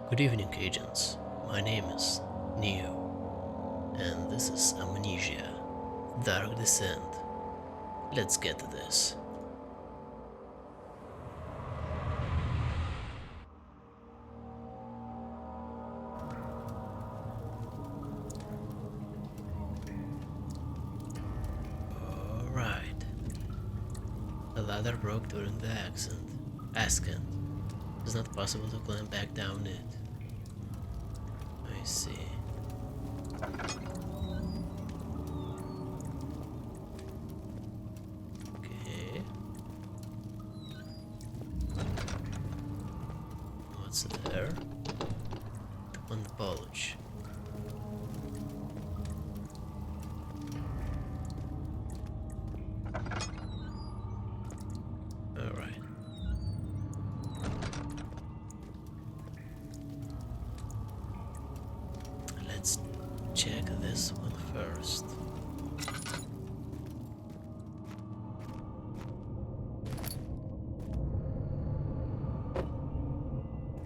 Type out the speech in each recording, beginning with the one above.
Good evening, agents. My name is Neo, and this is Amnesia, Dark Descent. Let's get to this. Alright. The ladder broke during the accident. It's not possible to climb back down it. I see. Okay. What's there? One bulge. Alright. Let's check this one first.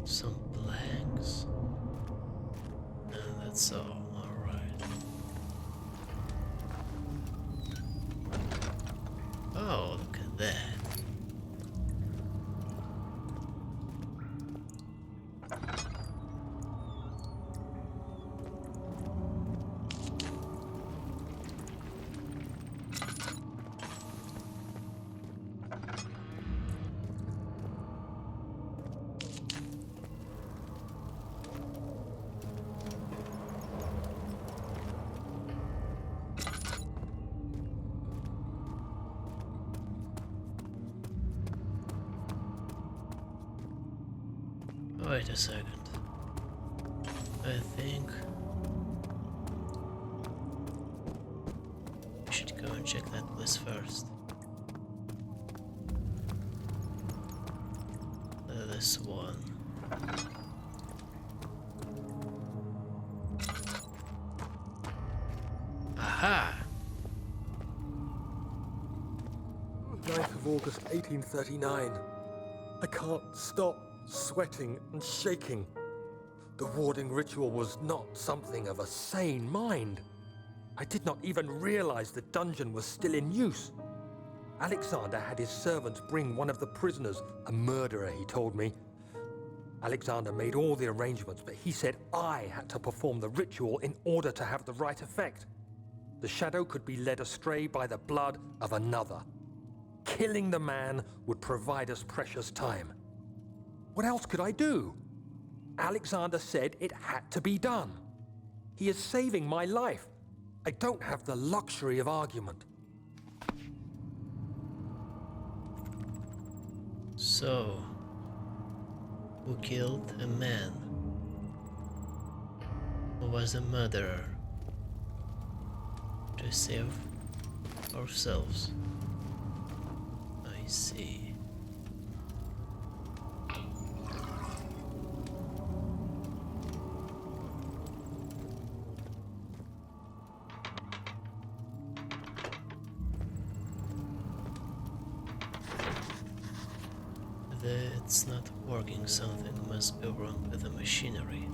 Some blanks. And that's all. Alright. Oh, look at that. Wait a second. I think we should go and check that place first. This one. Aha! 9th of August 1839. I can't stop sweating and shaking. The warding ritual was not something of a sane mind. I did not even realize the dungeon was still in use. Alexander had his servants bring one of the prisoners, a murderer, he told me. Alexander made all the arrangements, but he said I had to perform the ritual in order to have the right effect. The shadow could be led astray by the blood of another. Killing the man would provide us precious time. What else could I do? Alexander said it had to be done. He is saving my life. I don't have the luxury of argument. So, who killed a man? Who was a murderer? To save ourselves. I see. It's not working. Something must be wrong with the machinery.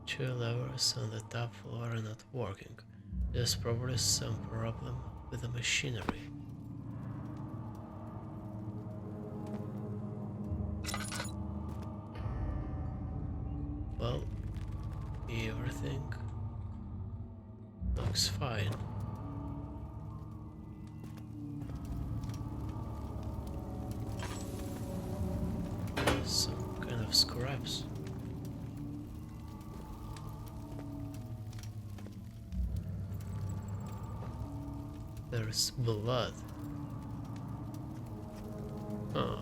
Two levers on the top floor are not working. There's probably some problem with the machinery. Well, everything looks fine. Some kind of scraps. There's blood. Oh.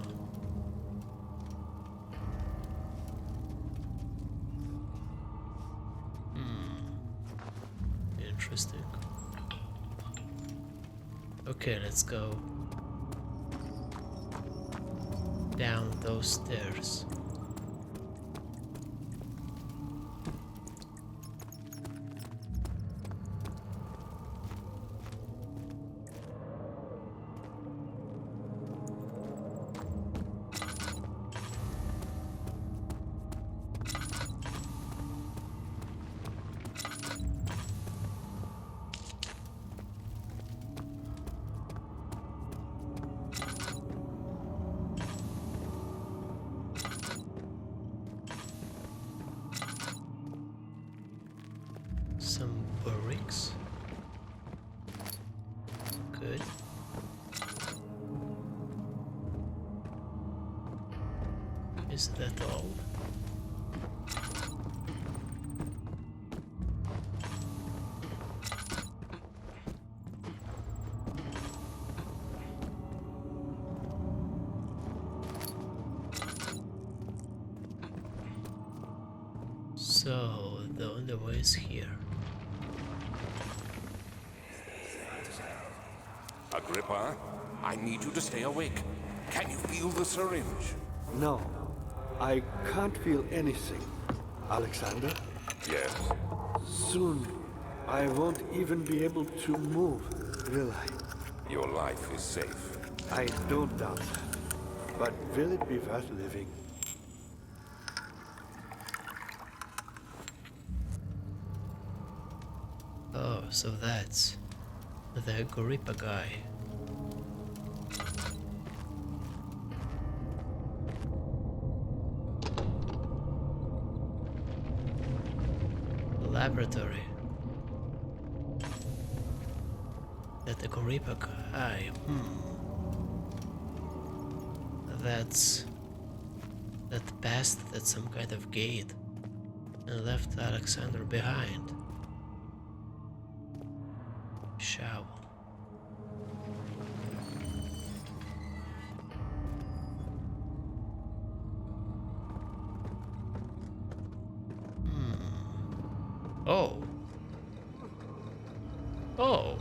Interesting. Okay, let's go down those stairs. Some bricks. Good. Is that all? So the only way is here. Agrippa, I need you to stay awake. Can you feel the syringe? No, I can't feel anything. Alexander, Yes. soon I won't even be able to move, will I? Your life is safe. I don't doubt that. But will it be worth living? Oh, so that's the Agrippa guy. Laboratory. That Agrippa guy. That's that passed at some kind of gate and left Alexander behind. Shovel. Oh. Oh.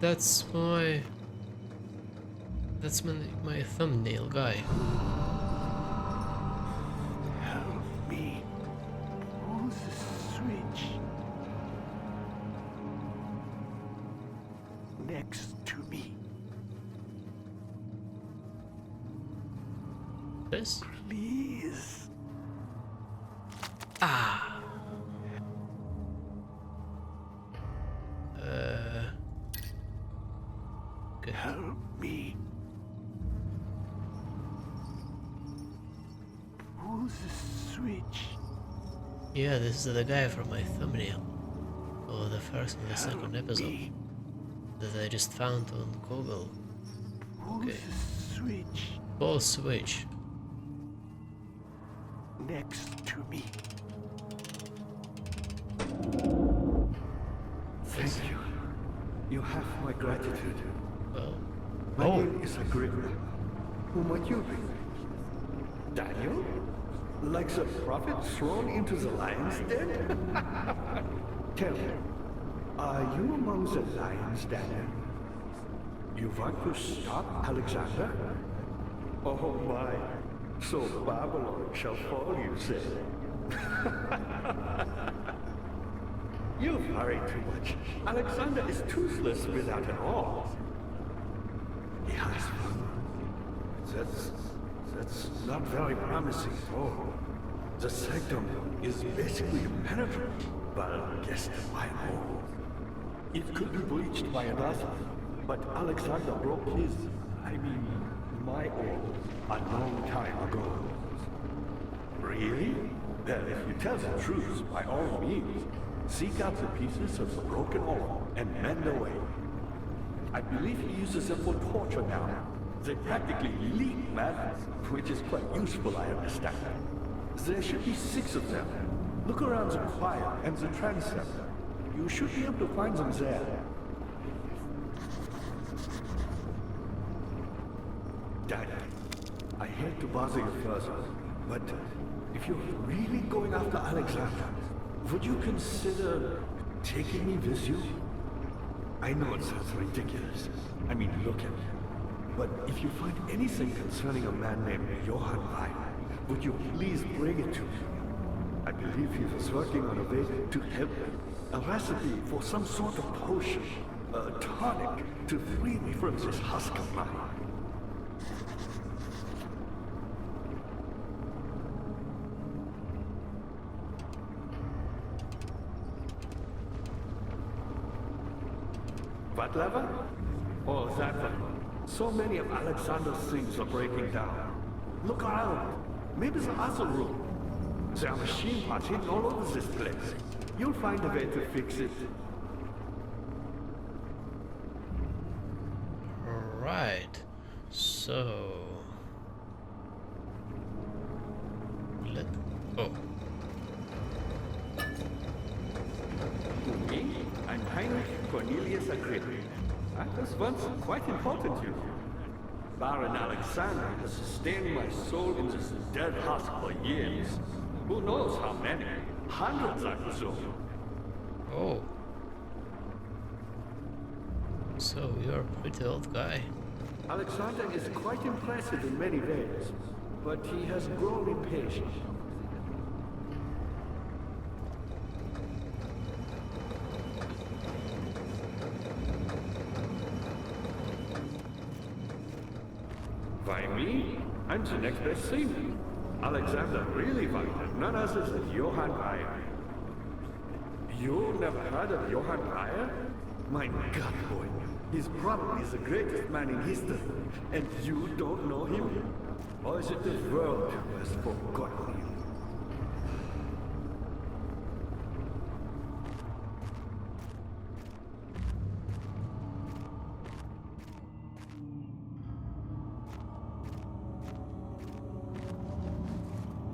That's my thumbnail guy. Help me. Pull the switch. Next to me. This? Please. Ah. Good. Help me. Pull the switch. Yeah, this is the guy from my thumbnail. Or the first and the second episode Me. that I just found on Google. Pull Okay. the switch. Ball switch. Next to me. Thank you. You have my gratitude. Well. My Oh. name is Agrippa. Who might you be? Daniel? Like the prophet thrown into the lion's den? Tell me, are you among the lions, Daniel? You want to stop Alexander? Oh my, so Babylon shall fall, you say? You worry too much. Alexander is toothless without an awl. Yes, that's not very promising at all. The sanctum is basically impenetrable, but guess why not? It could be breached by another, but Alexander broke his, my oar, a long time ago. Really? Well, if you tell the truth, by all means, seek out the pieces of the broken oar and mend away. I believe he uses them for torture now. They practically leak madness, which is quite useful, I understand. There should be 6 of them. Look around the choir and the transept. You should be able to find them there. Dad, I hate to bother you further, but if you're really going after Alexander, would you consider taking me with you? I know it sounds ridiculous. I mean, look at me. But if you find anything concerning a man named Johann Weyer, would you please bring it to me? I believe he was working on a way to help me. A recipe for some sort of potion, a tonic to free me from this husk of mine. What lever? Oh, that one. So many of Alexander's things are breaking down. Look around. Maybe the other room. There are machine parts hidden all over this place. You'll find a way to fix it. Right. So... Let... Oh. Me? I'm Heinrich Cornelius Agrippa. I was once quite important, you know. Baron Alexander has sustained my soul in this dead husk for years. Who knows how many? Hundreds, I presume. Oh. So you're a pretty old guy. Alexander is quite impressive in many ways, but he has grown impatient. Why me? I'm the next best thing. Alexander really wanted none other than Johann Weyer. You never heard of Johann Weyer? My God, boy. He's probably the greatest man in history. And you don't know him? Or is it the world who has forgotten him?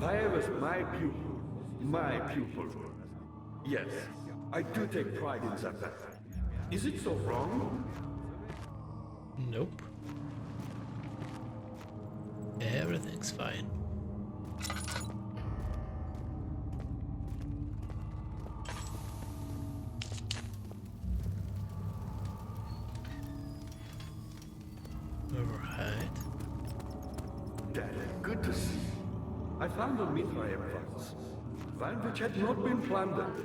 Weyer was my pupil. My pupil. Yes, I do take pride in that fact. Is it so wrong? Nope. Everything's fine. Alright. Dad, good to see you. I found a Mithraeum once. One which had not been plundered.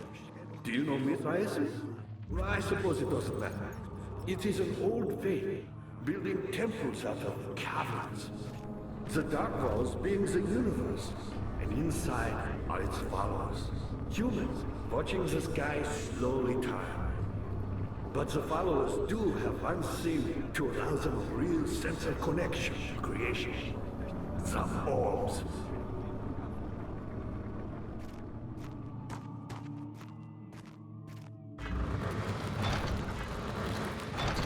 Do you know Mithraeum? I suppose it doesn't matter. It is an old faith, building temples out of caverns. The dark walls being the universe, and inside are its followers. Humans watching the sky slowly turn. But the followers do have one thing to allow them a real sense of connection to creation. The orbs.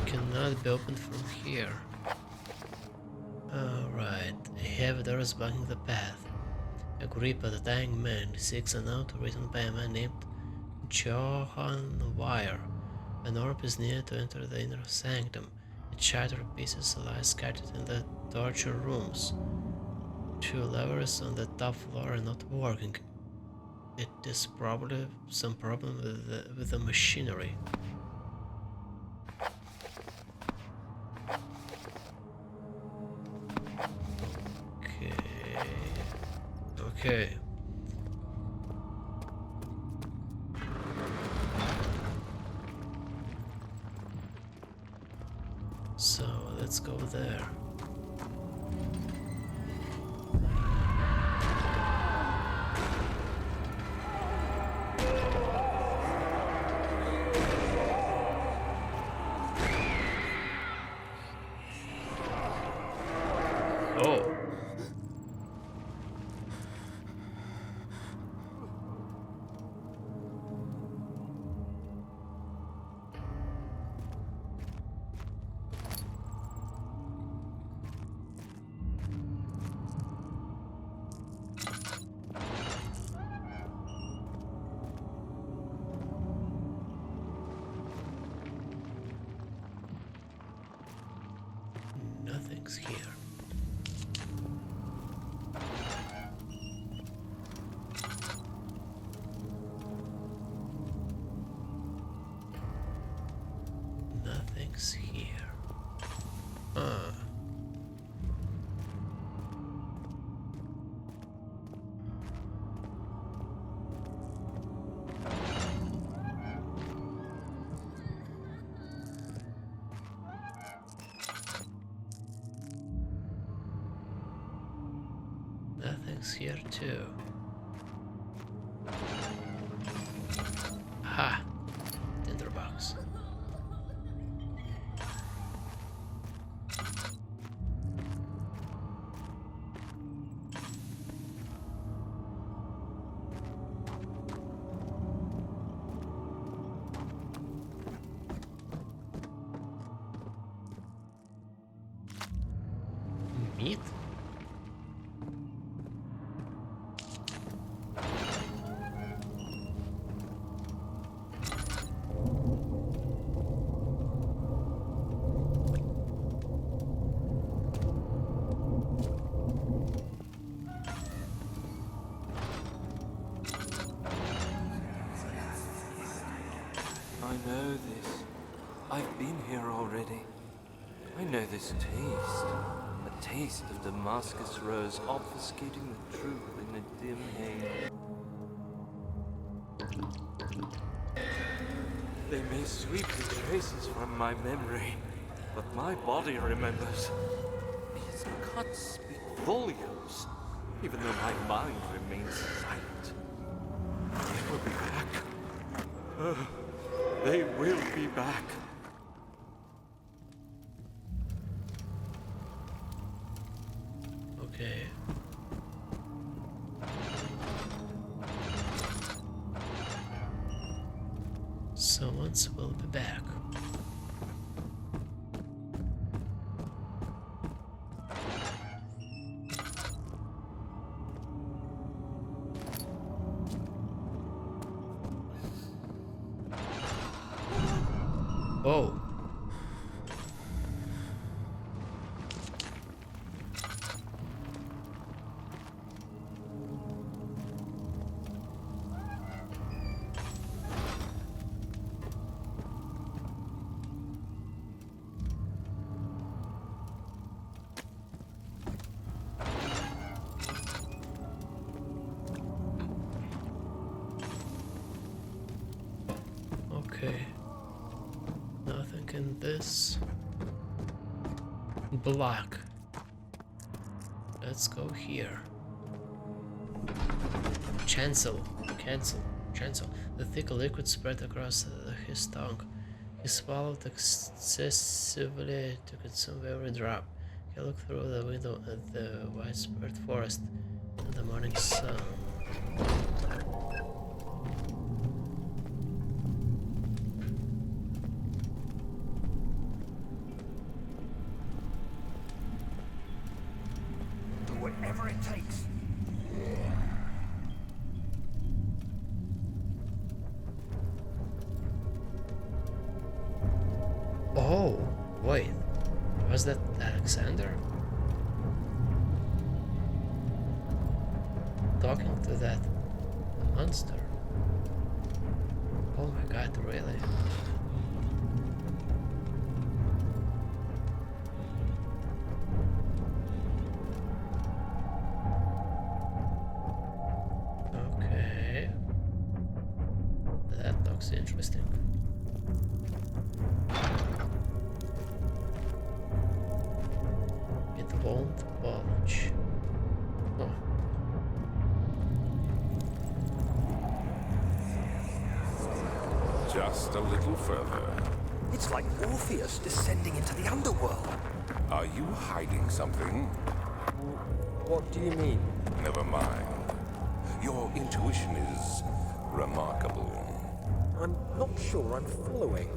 Cannot be opened from here. Alright, a heavy door is blocking the path. Agrippa, the dying man, seeks a note written by a man named Johann Weyer. An orb is needed to enter the inner sanctum. Its shattered pieces lie scattered in the torture rooms. 2 levers on the top floor are not working. It is probably some problem with the machinery. Okay. So let's go there. Oh. Nothing's here. Nothing's here. Huh. Nothing's here too. Ha! Tinderbox. Meat? I know this. I've been here already. I know this taste. A taste of Damascus rose obfuscating the truth in a dim haze. They may sweep the traces from my memory, but my body remembers. These cuts speak volumes, even though my mind remains silent. They will be back. They will be back. Okay. Someone's will be back. Oh. Okay. Nothing in this block. Let's go here. Chancel. The thick liquid spread across his tongue. He swallowed excessively to consume every drop. He looked through the window at the widespread forest and the morning sun. Whatever it takes. Oh, wait. Was that Alexander? Talking to that monster. Oh my god, really? Okay. That looks interesting. It won't bulge. Oh. Just a little further. It's like Orpheus descending into the underworld. Are you hiding something? What do you mean? Never mind. Your intuition is remarkable. I'm not sure I'm following.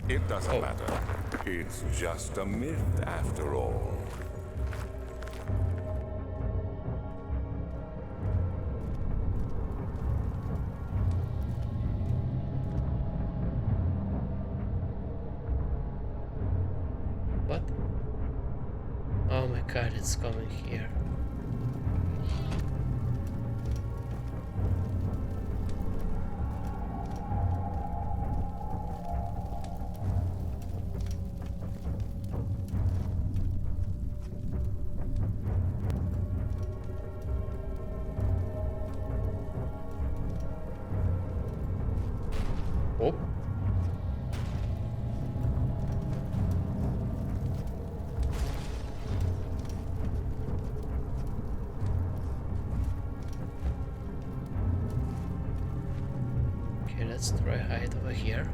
It doesn't matter. It's just a myth after all. What? Oh my god, it's coming here. Oh. Okay, let's try hide over here.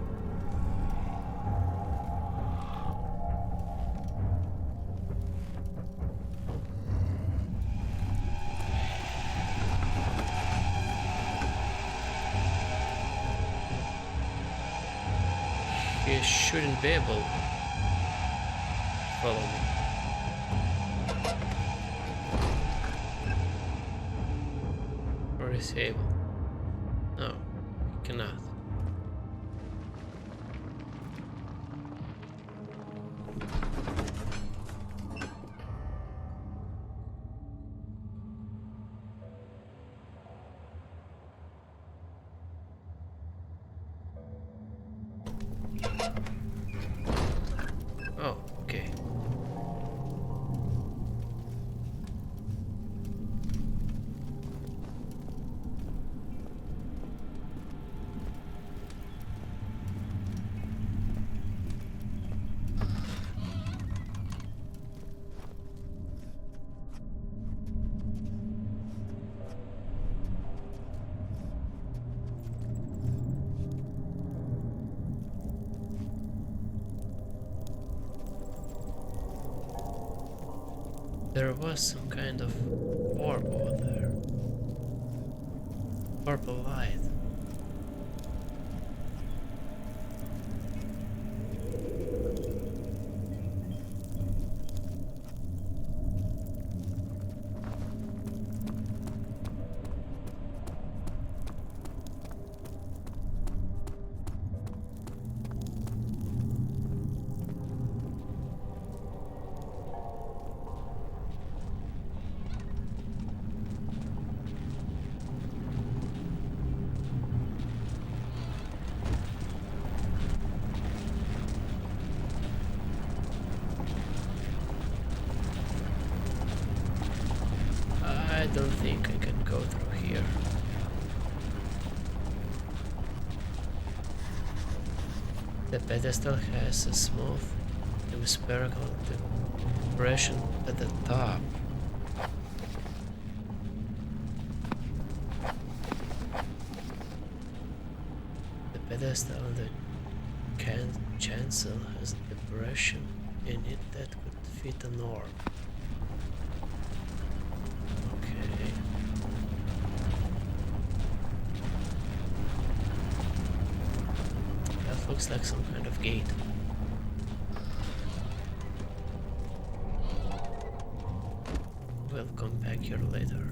He shouldn't be able to follow me. Or is he able? No, he cannot. Oh, okay. There was some kind of orb over there. Purple light. I don't think I can go through here. The pedestal has a smooth, spherical depression at the top. The pedestal on the chancel has a depression in it that could fit an orb. Looks like some kind of gate. We'll come back here later.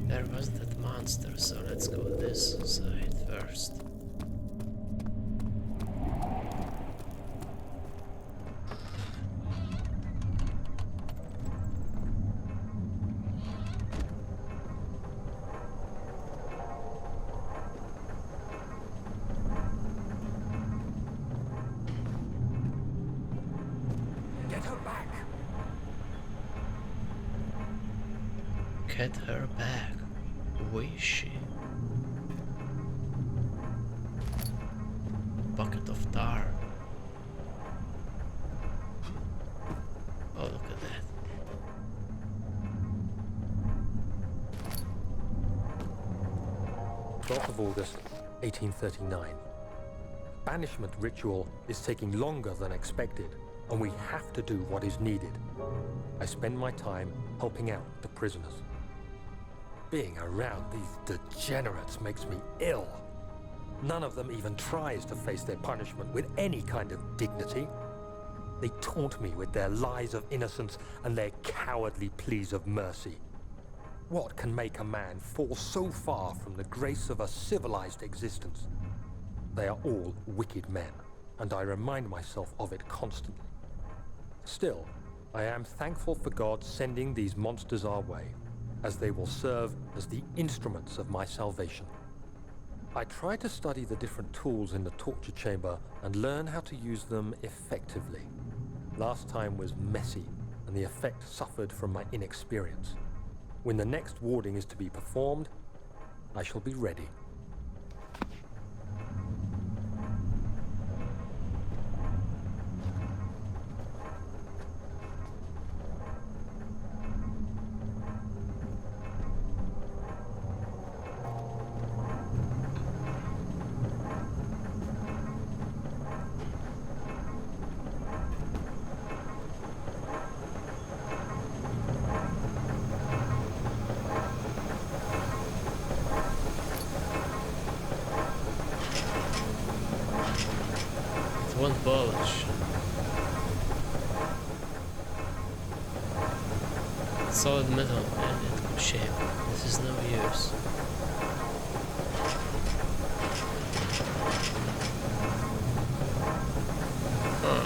There was that monster, so let's go this side first. Get her back. Where is she? Bucket of tar. Oh, look at that. August 1839. Banishment ritual is taking longer than expected, and we have to do what is needed. I spend my time helping out the prisoners. Being around these degenerates makes me ill. None of them even tries to face their punishment with any kind of dignity. They taunt me with their lies of innocence and their cowardly pleas of mercy. What can make a man fall so far from the grace of a civilized existence? They are all wicked men, and I remind myself of it constantly. Still, I am thankful for God sending these monsters our way, as they will serve as the instruments of my salvation. I try to study the different tools in the torture chamber and learn how to use them effectively. Last time was messy, and the effect suffered from my inexperience. When the next warding is to be performed, I shall be ready. It won't bulge. Solid metal and in good shape. This is no use. Huh.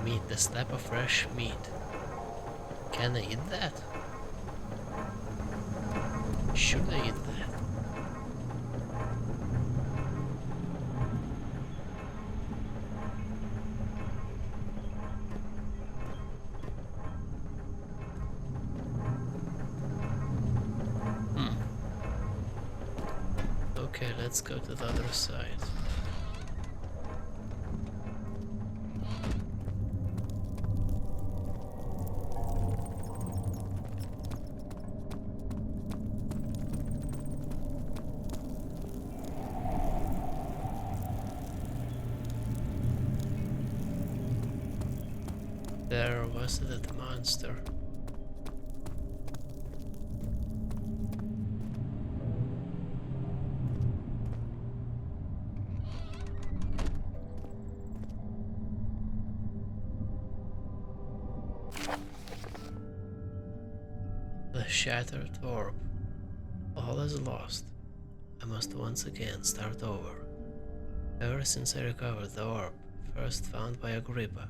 Meat, the slab of fresh meat. Can I eat that? Should I eat that? Okay, let's go to the other side. There was that monster. The shattered orb. All is lost. I must once again start over. Ever since I recovered the orb, first found by Agrippa,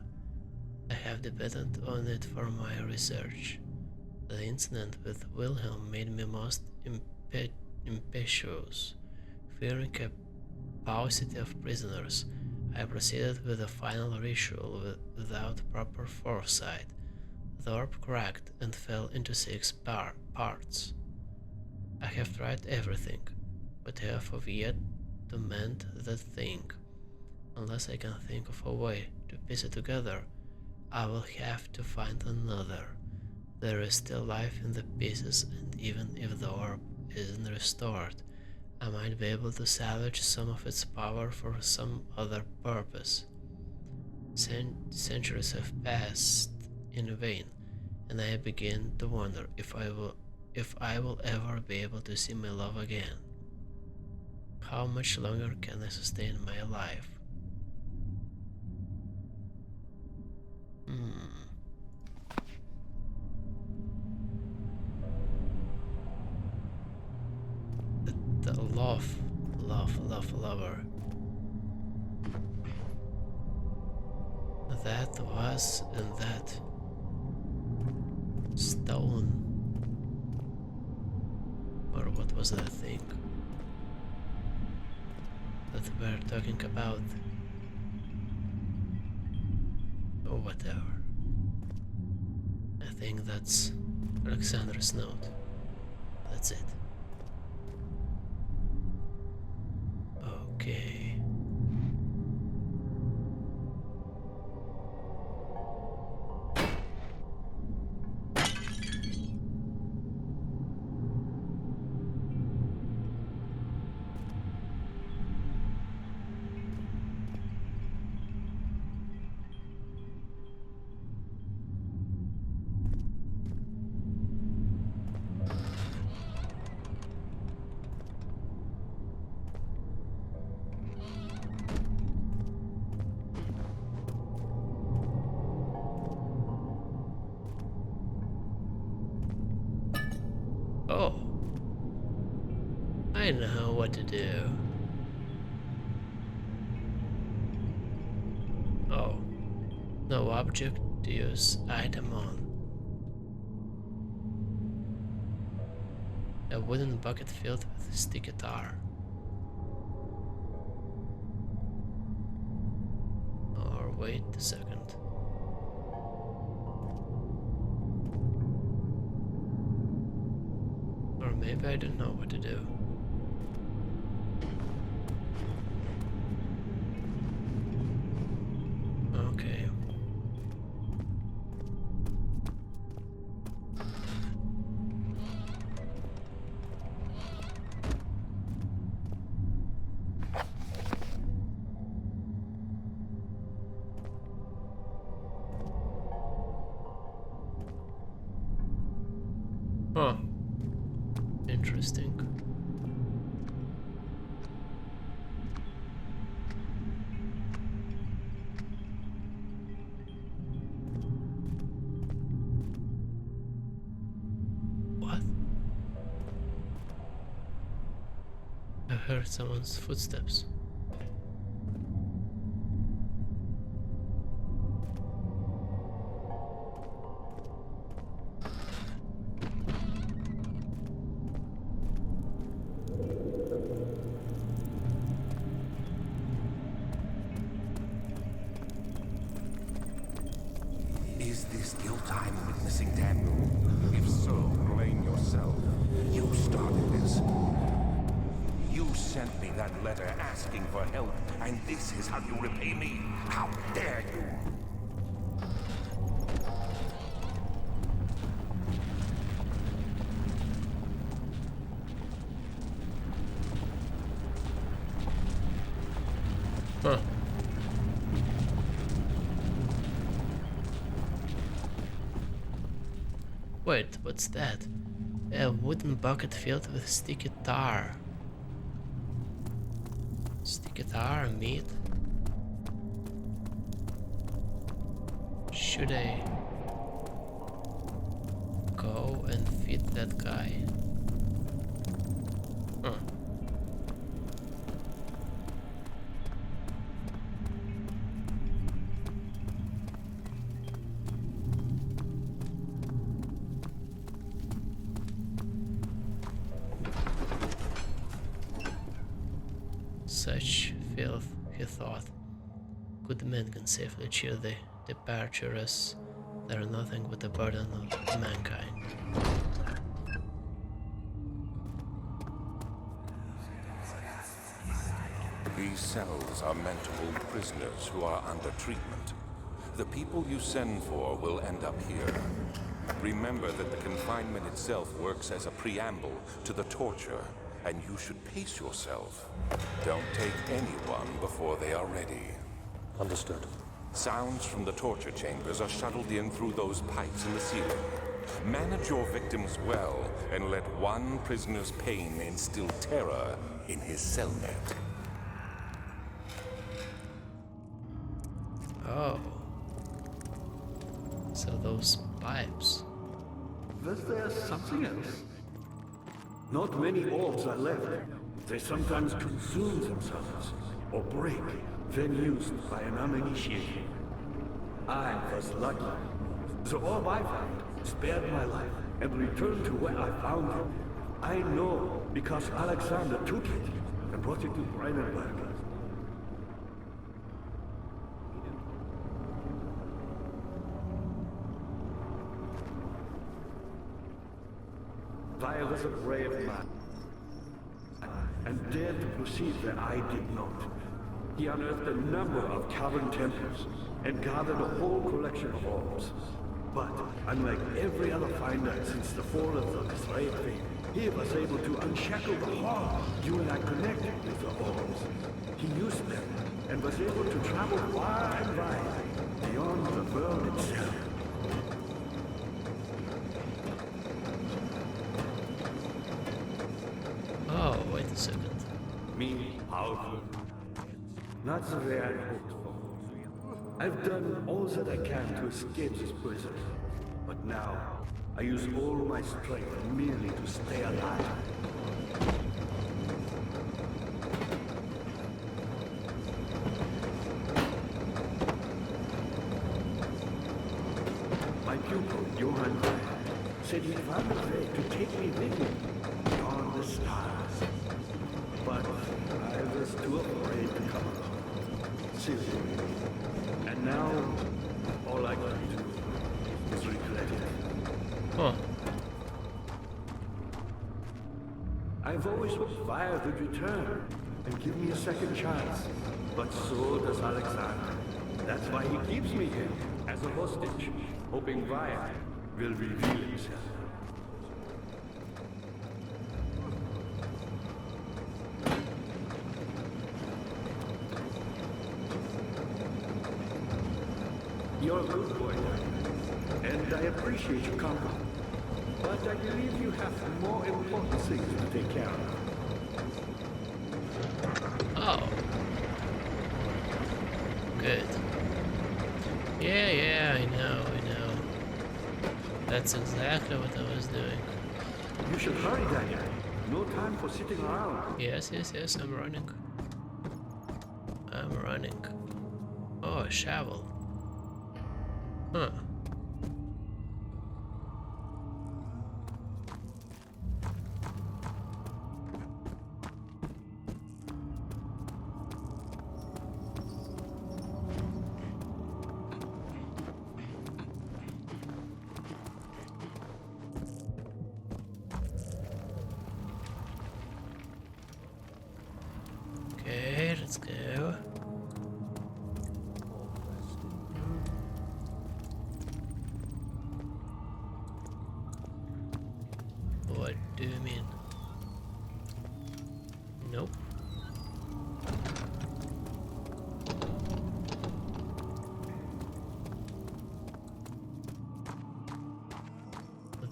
I have depended on it for my research. The incident with Wilhelm made me most impetuous. Fearing a paucity of prisoners, I proceeded with the final ritual without proper foresight. The orb cracked and fell into 6 parts. I have tried everything, but have yet to mend that thing. Unless I can think of a way to piece it together, I will have to find another. There is still life in the pieces, and even if the orb isn't restored, I might be able to salvage some of its power for some other purpose. Centuries have passed in vain, and I begin to wonder if I will ever be able to see my love again. How much longer can I sustain my life? The lover. That was in that stone. Or what was that thing that we're talking about? Or whatever. I think that's Alexander's note. That's it. Okay. Oh. I know what to do. Oh. No object to use item on. A wooden bucket filled with sticky tar. Or wait a second. Or maybe I don't know what to do. Okay. Huh. Interesting. What? I heard someone's footsteps. Is this guilt I'm witnessing, Daniel? If so, blame yourself. You started this. You sent me that letter asking for help, and this is how you repay me? How dare you? Huh. Wait, what's that? A wooden bucket filled with sticky tar. Sticky tar, meat. Should I go and feed that guy? Huh. Such filth, he thought. Good men can safely cheer the departure as they are nothing but a burden of mankind. These cells are meant to hold prisoners who are under treatment. The people you send for will end up here. Remember that the confinement itself works as a preamble to the torture, and you should pace yourself. Don't take anyone before they are ready. Understood. Sounds from the torture chambers are shuttled in through those pipes in the ceiling. Manage your victims well, and let one prisoner's pain instill terror in his cellmate. Oh. So those pipes. Was there something else? Not many orbs are left. They sometimes consume themselves or break, when used by an uninitiated. I was lucky. The orb I found spared my life and returned to where I found it. I know because Alexander took it and brought it to Brandenburg. I was a brave man and dared to proceed where I did not. He unearthed a number of cavern temples and gathered a whole collection of orbs. But unlike every other finder since the fall of the Slave Faith, he was able to unshackle the heart you and I connected with the orbs. He used them and was able to travel far and wide beyond the world itself. Oh, wait a second. Me, powerful. Not the way I hoped for. I've done all that I can to escape this prison. But now, I use all my strength merely to stay alive. My pupil, Johann, said he found a way to take me with him beyond the stars. But I was too afraid to come along. Seriously. And now, all I can do is regret it. Huh. I've always hoped Vire would return and give me a second chance. But so does Alexander. That's why he keeps me here, as a hostage, hoping Vire will reveal himself. You're a good boy, and I appreciate your company. But I believe you have more important things to take care of. Oh. Good. Yeah, I know. That's exactly what I was doing. You should hurry, Daniel. No time for sitting around. Yes, I'm running. Oh, a shovel. Huh. Okay, let's go. What do you mean? Nope.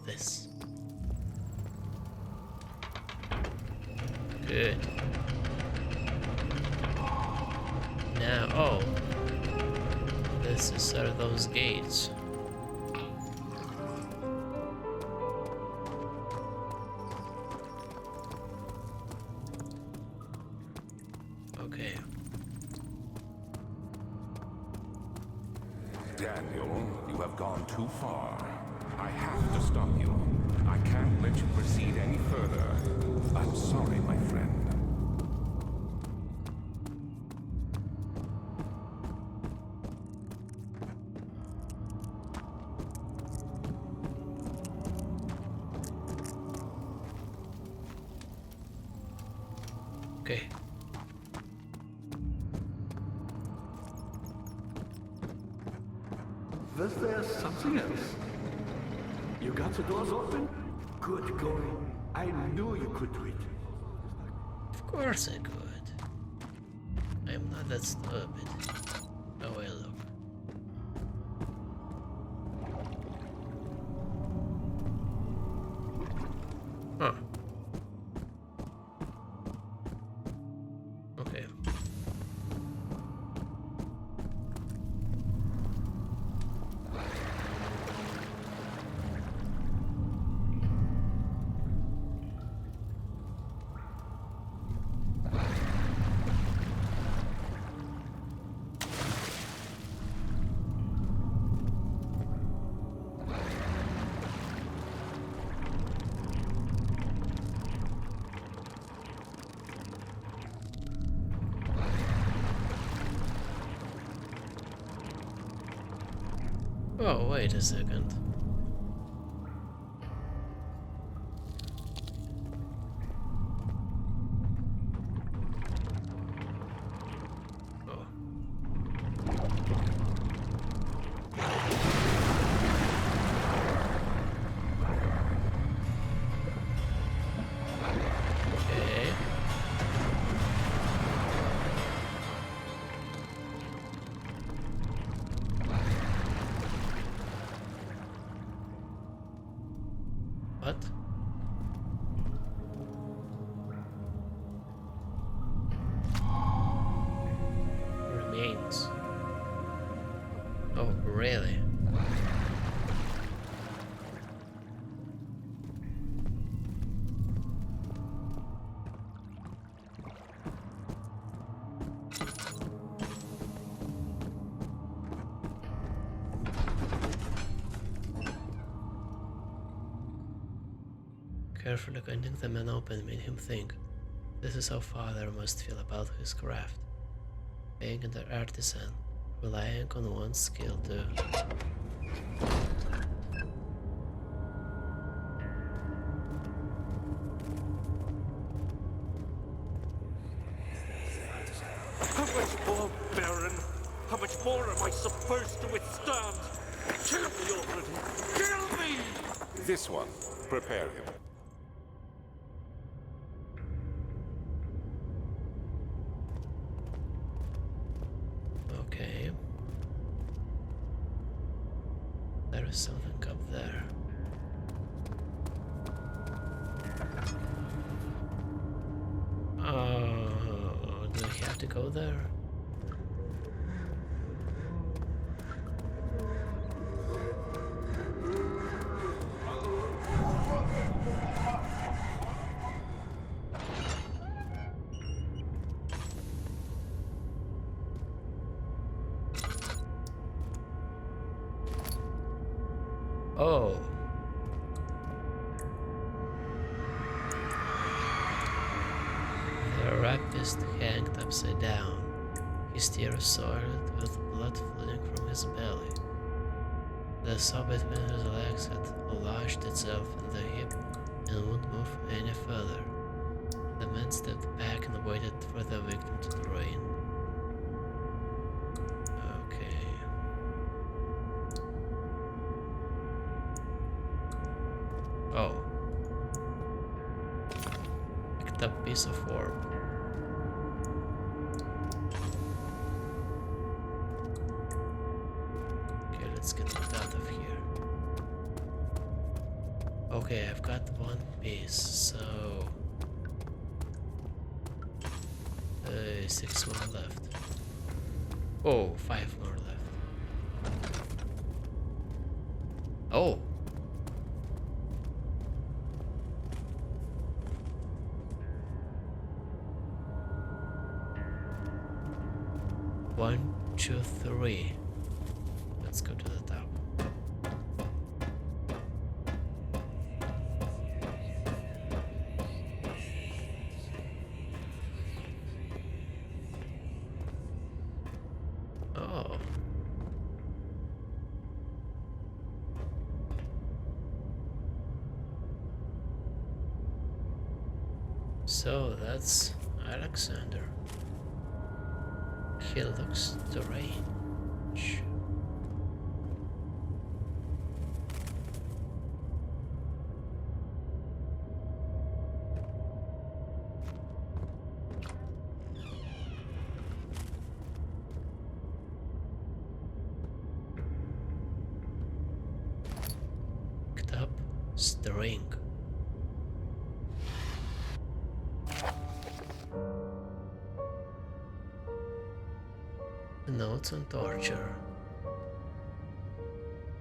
This. Good. Now, oh. This is sort of those gates. Okay. Daniel, you have gone too far. I have to stop you. I can't let you proceed any further. I'm sorry, my friend. Okay. Was there something else? You got the doors open? Good going. I knew you could do it. Of course I could. I'm not that stupid. Oh well, look. Huh. Okay. Oh, wait a second. Oh. Okay. What? Remains. Oh, really? Carefully cutting the man open made him think. This is how father must feel about his craft. Being an artisan, relying on one's skill to... How much more, Baron? How much more am I supposed to withstand? Kill me already! Kill me! This one. Prepare him. Okay. There is something up there. Oh, do we have to go there? Oh. The rapist hanged upside down, his tears soiled with blood flowing from his belly. The saw between his legs had lodged itself in the hip and wouldn't move any further. The man stepped back and waited for the victim to drain. Okay. Oh. Picked up piece of orb. Okay, let's get out of here. Okay, I've got one piece, so 6 more left. Oh, 5 more left. Oh. One, two, three. Let's go to the top. Oh. So that's Alexander. He looks strange. Picked up string. Notes on torture.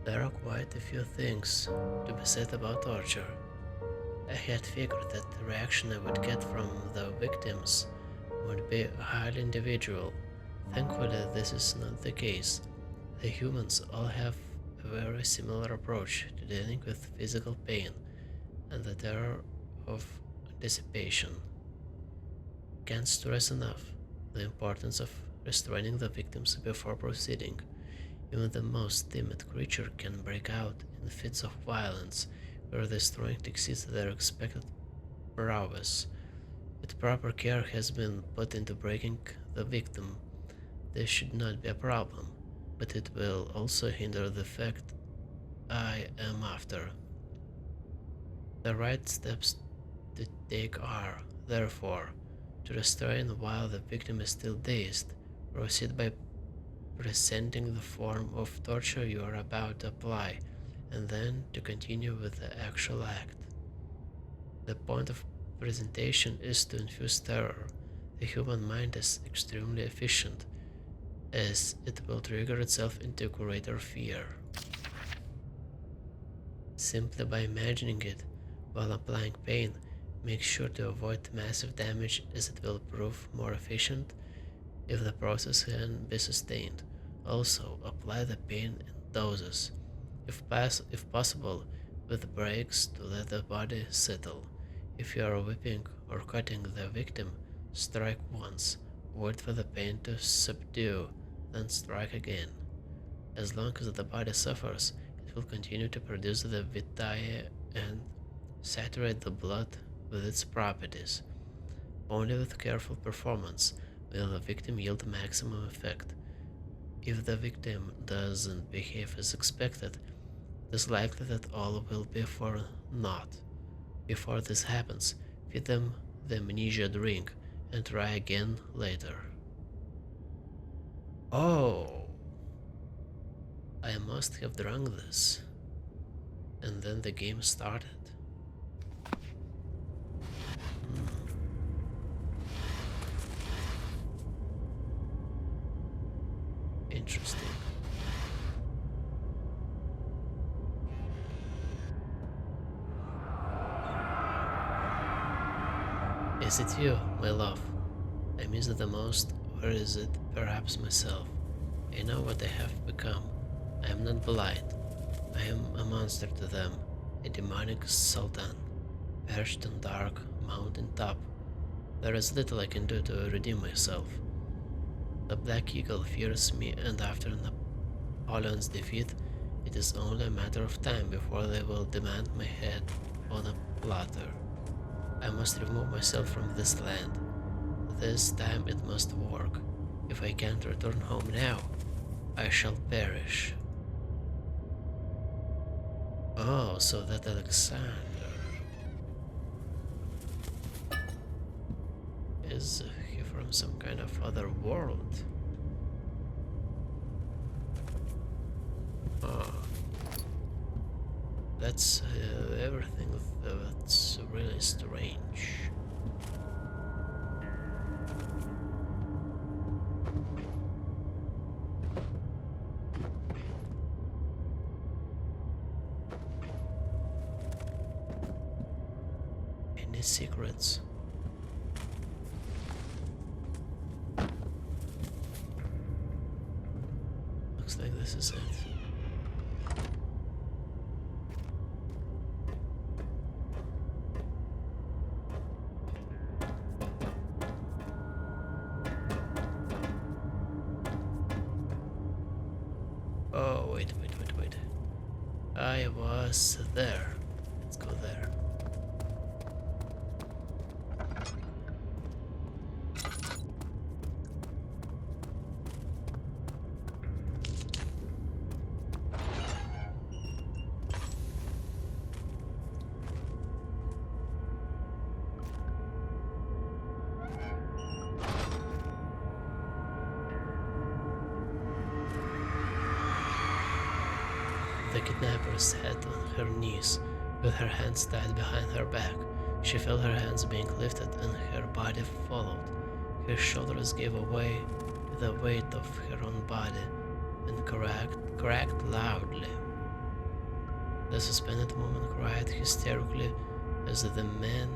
There are quite a few things to be said about torture. I had figured that the reaction I would get from the victims would be highly individual. Thankfully, this is not the case. The humans all have a very similar approach to dealing with physical pain and the terror of dissipation. Can't stress enough the importance of restraining the victims before proceeding. Even the most timid creature can break out in fits of violence where the strength exceeds their expected prowess. If proper care has been put into breaking the victim, this should not be a problem, but it will also hinder the effect I am after. The right steps to take are, therefore, to restrain while the victim is still dazed. Proceed by presenting the form of torture you are about to apply, and then to continue with the actual act. The point of presentation is to infuse terror. The human mind is extremely efficient, as it will trigger itself into greater fear. Simply by imagining it while applying pain, make sure to avoid massive damage, as it will prove more efficient if the process can be sustained. Also, apply the pain in doses. If possible, with breaks to let the body settle. If you are whipping or cutting the victim, strike once, wait for the pain to subdue, then strike again. As long as the body suffers, it will continue to produce the vitae and saturate the blood with its properties. Only with careful performance will the victim yield maximum effect. If the victim doesn't behave as expected, it is likely that all will be for naught. Before this happens, feed them the amnesia drink and try again later. Oh, I must have drunk this. And then the game started. Interesting. Is it you, my love? I miss it the most, or is it perhaps myself? I know what I have become. I am not blind. I am a monster to them, a demonic sultan, perched on dark mountain top. There is little I can do to redeem myself. The Black Eagle fears me, and after Napoleon's defeat, it is only a matter of time before they will demand my head on a platter. I must remove myself from this land. This time it must work. If I can't return home now, I shall perish. Oh, so that Alexander is he from some kind of other world? Oh, that's everything that's really strange. Any secrets? Looks like this is it. Oh, wait. I was there. Let's go there. The kidnapper sat on her knees, with her hands tied behind her back. She felt her hands being lifted and her body followed. Her shoulders gave away with the weight of her own body and cracked loudly. The suspended woman cried hysterically as the man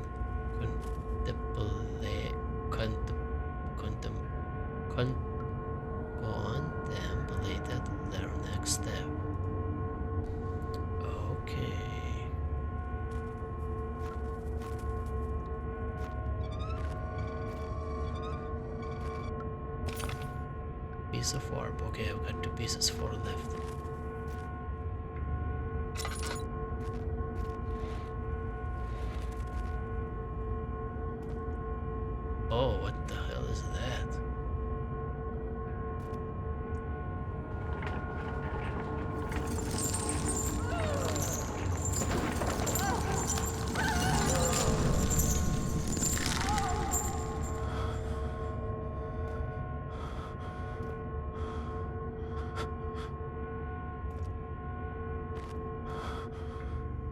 contemplated their next step. Okay. Piece of orb. Okay, I've got 2 pieces, 4 left. Oh, what the hell is that?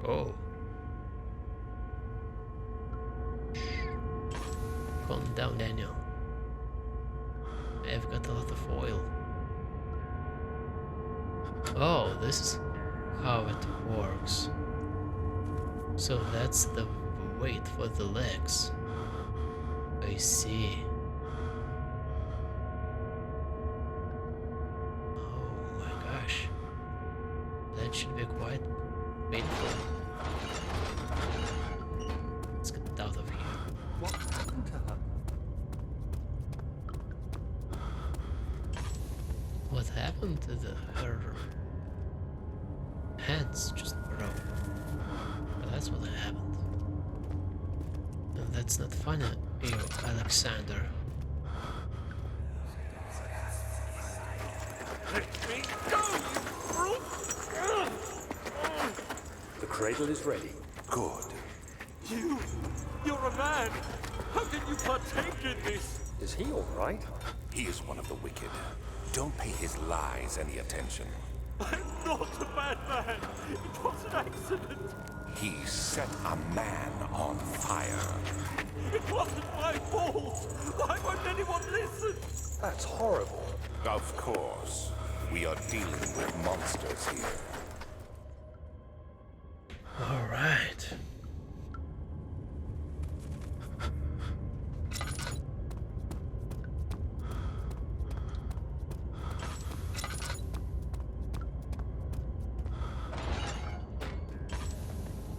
Oh. Calm down, Daniel. I've got a lot of oil. Oh, this is how it works. So that's the weight for the legs. I see. Oh my gosh. That should be quite painful. And her hands just broke. Well, that's what happened. And that's not funny, you Alexander. Let me go, you brute! The cradle is ready. Good. You're a man! How can you partake in this? Is he all right? He is one of the wicked. Don't pay his lies any attention. I'm not a bad man! It was an accident! He set a man on fire. It wasn't my fault! Why won't anyone listen? That's horrible. Of course. We are dealing with monsters here. All right.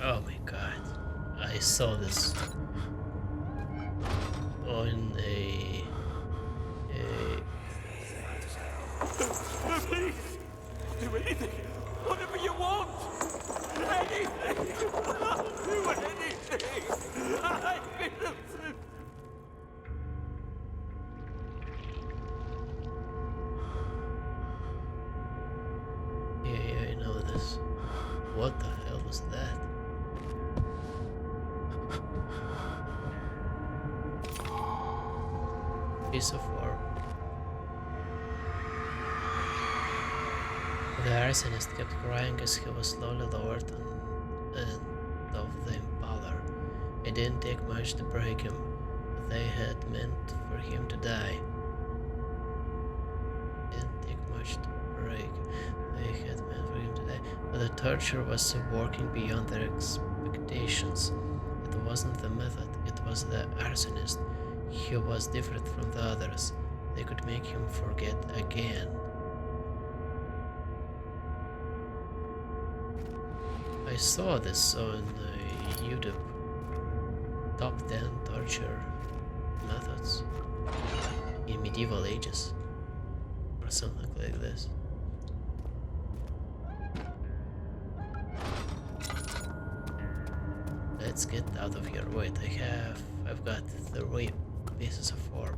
Oh my god. I saw this on a No, please! Do anything! Whatever you want! Anything! I'll do anything! I'm innocent! yeah, I know this. What the hell was that? Piece of work. The arsonist kept crying as he was slowly lowered on end of the impaler. It didn't take much to break him. They had meant for him to die. Didn't take much to break. They had meant for him to die. But the torture was working beyond their expectations. It wasn't the method, it was the arsonist. He was different from the others. They could make him forget again. I saw this on YouTube. Top 10 torture methods in medieval ages. Or something like this. Let's get out of here. Wait, I've got 3 pieces of orb.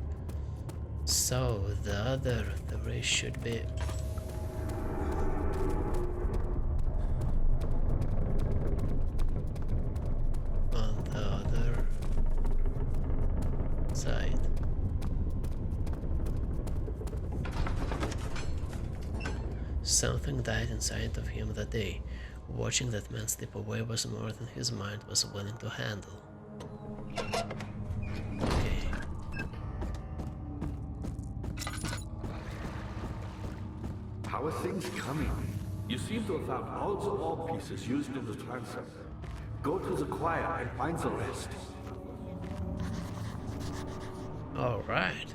So the other 3 should be on the other side. Something died inside of him that day. Watching that man slip away was more than his mind was willing to handle. Okay. How are things coming? You seem to have found all the orb pieces used in the transfer. Go to the choir and find the rest. All right.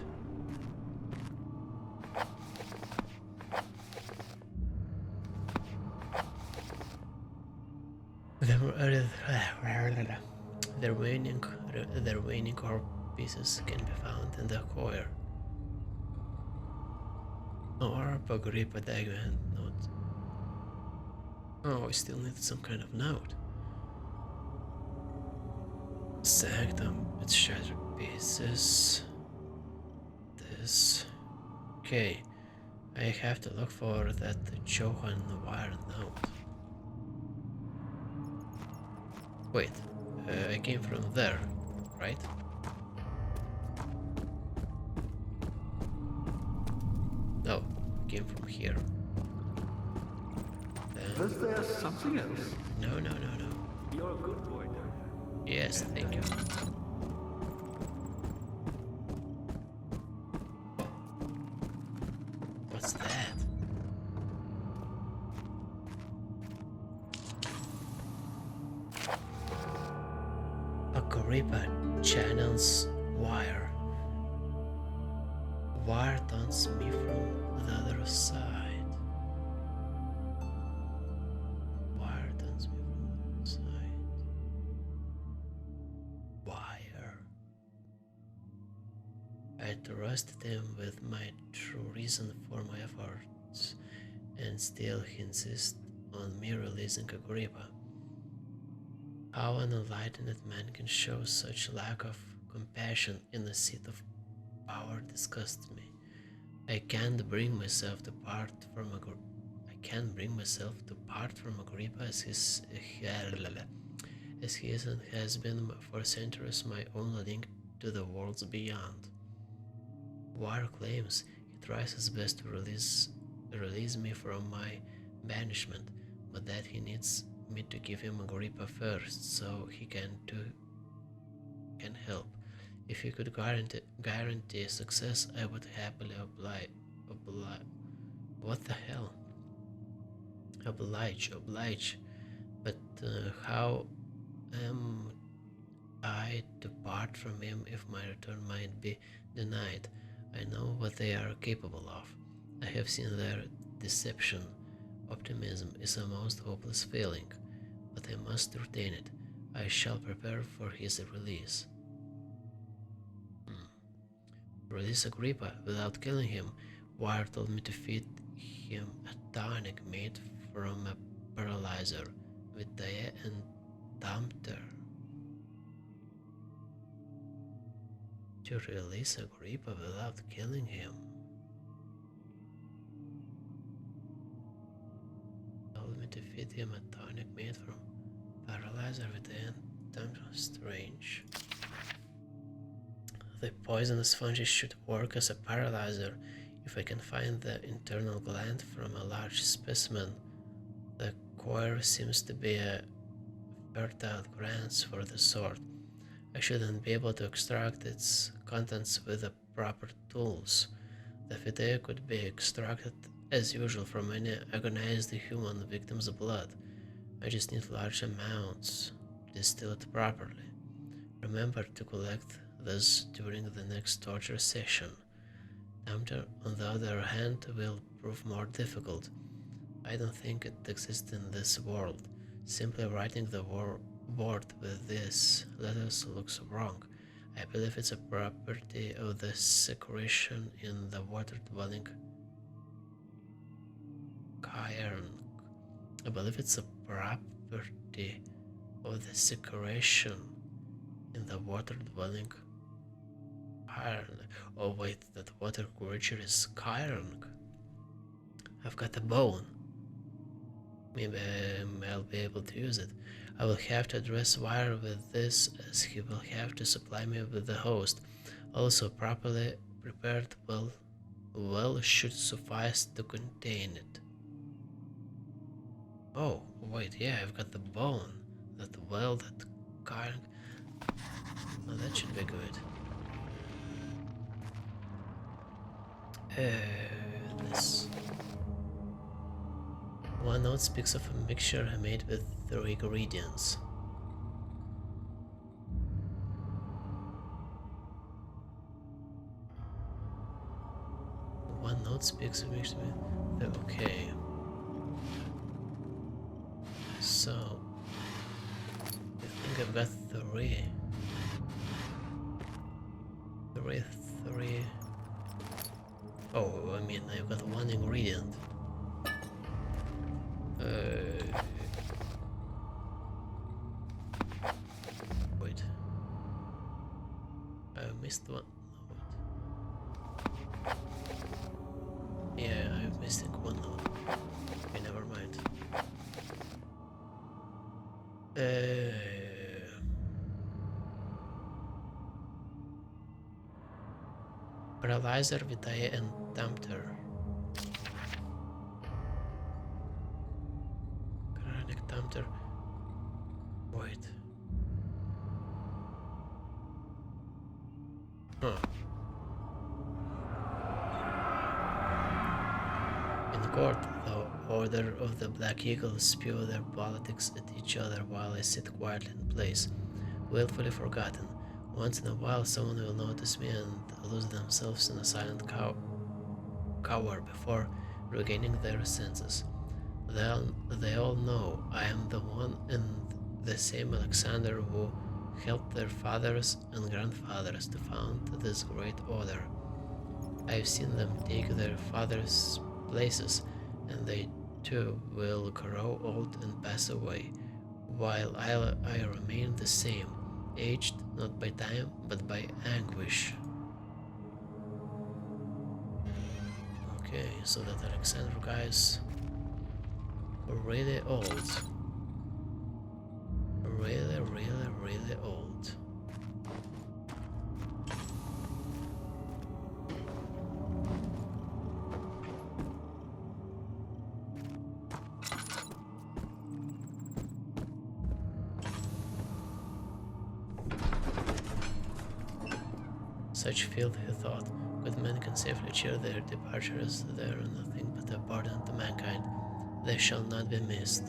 The remaining core pieces can be found in the choir. Or Pogripa diamond note. Oh, we still need some kind of note. Sanctum, it's shattered pieces. This. Okay, I have to look for that Johann wire note. Wait, I came from there, right? No, I came from here. Then... Was there something else? No. You're a good boy, Daniel. Yes, thank you. What's that? Agrippa channels wire. Wire taunts me from the other side. Wire taunts me from the other side. Wire. I trusted him with my true reason for my effort. and still he insists on me releasing Agrippa. How an enlightened man can show such lack of compassion in the seat of power disgusts me. I can't bring myself to part from Agrippa as he is and has been for centuries my only link to the worlds beyond. War claims he tries his best to release me from my banishment, but that he needs me to give him Agrippa first, so he can help. If he could guarantee success, I would happily what the hell? Oblige. But how am I to part from him if my return might be denied? I know what they are capable of. I have seen their deception. Optimism is a most hopeless feeling, but I must retain it. I shall prepare for his release. Release Agrippa without killing him. Wire told me to feed him a tonic made from a paralyzer with dia and Damter. To release Agrippa without killing him. Told me to feed him a tonic made from paralyzer with dia and Damter. Strange. The poisonous fungi should work as a paralyzer if I can find the internal gland from a large specimen. The core seems to be a fertile ground for the sort. I shouldn't be able to extract its contents with the proper tools. The fidea could be extracted as usual from any agonized human victim's blood. I just need large amounts to distill it properly. Remember to collect this during the next torture session. Damter, on the other hand, will prove more difficult. I don't think it exists in this world. Simply writing the board with these letters looks wrong. I believe it's a property of the secretion in the water-dwelling cairn. I believe it's a property of the secretion in the water-dwelling cairn. Oh wait, that water creature is cairn. I've got a bone. Maybe I'll be able to use it. I will have to address Wire with this, as he will have to supply me with the host. Also, properly prepared well should suffice to contain it. Oh, wait, yeah, I've got the bone. That cairn. Oh, that should be good. This. One note speaks of a mixture made with 3 ingredients. One note speaks of a mixture with... Okay. So... I think I've got 3. 3... Oh, I mean, I've got 1 ingredient. Wait. I missed one. Yeah, I'm missing one note. Okay, never mind. Paralyzer, Vitae, and Damter. Damter. Wait. Huh. In court, the Order of the Black Eagle spew their politics at each other while I sit quietly in place, willfully forgotten. Once in a while, someone will notice me and lose themselves in a silent cower before regaining their senses. They all know I am the one and the same Alexander who helped their fathers and grandfathers to found this great order. I've seen them take their father's places, and they too will grow old and pass away, while I remain the same, aged not by time but by anguish. Okay, so that Alexander guy is really old. Really, really, really old. Such filth, he thought, could men can safely cheer their departure as they are nothing but a burden to mankind. They shall not be missed.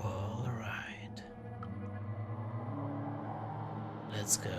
All right. Let's go.